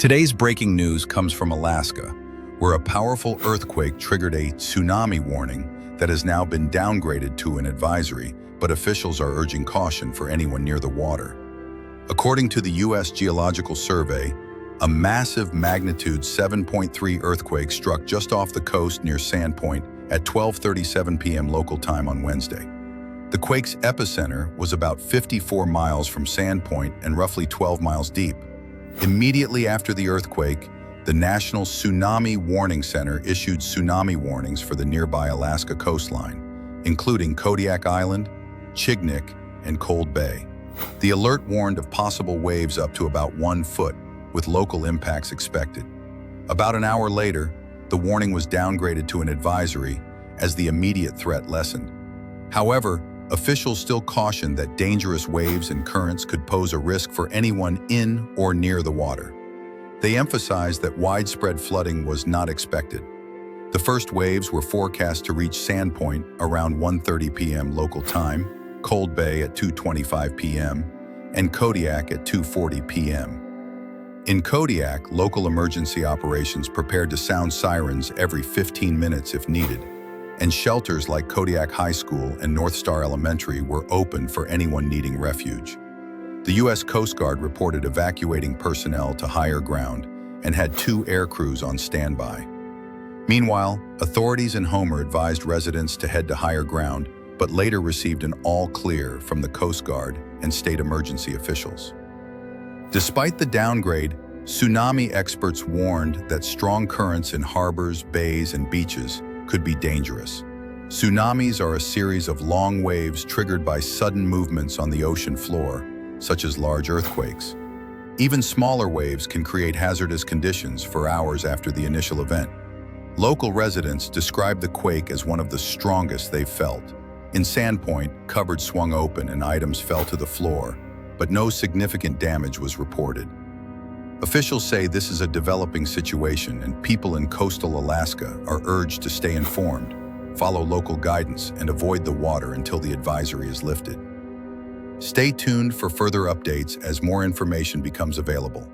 Today's breaking news comes from Alaska, where a powerful earthquake triggered a tsunami warning that has now been downgraded to an advisory, but officials are urging caution for anyone near the water. According to the U.S. Geological Survey, a massive magnitude 7.3 earthquake struck just off the coast near Sandpoint at 12:37 p.m. local time on Wednesday. The quake's epicenter was about 54 miles from Sandpoint and roughly 12 miles deep. Immediately after the earthquake, the National Tsunami Warning Center issued tsunami warnings for the nearby Alaska coastline, including Kodiak Island, Chignik, and Cold Bay. The alert warned of possible waves up to about 1 foot, with local impacts expected. About an hour later, the warning was downgraded to an advisory as the immediate threat lessened. However, officials still cautioned that dangerous waves and currents could pose a risk for anyone in or near the water. They emphasized that widespread flooding was not expected. The first waves were forecast to reach Sandpoint around 1:30 p.m. local time, Cold Bay at 2:25 p.m., and Kodiak at 2:40 p.m. In Kodiak, local emergency operations prepared to sound sirens every 15 minutes if needed, and shelters like Kodiak High School and North Star Elementary were open for anyone needing refuge. The U.S. Coast Guard reported evacuating personnel to higher ground and had 2 air crews on standby. Meanwhile, authorities in Homer advised residents to head to higher ground, but later received an all-clear from the Coast Guard and state emergency officials. Despite the downgrade, tsunami experts warned that strong currents in harbors, bays, and beaches could be dangerous. Tsunamis are a series of long waves triggered by sudden movements on the ocean floor, such as large earthquakes. Even smaller waves can create hazardous conditions for hours after the initial event. Local residents described the quake as one of the strongest they've felt. In Sandpoint, cupboards swung open and items fell to the floor, but no significant damage was reported. Officials say this is a developing situation and people in coastal Alaska are urged to stay informed, follow local guidance, and avoid the water until the advisory is lifted. Stay tuned for further updates as more information becomes available.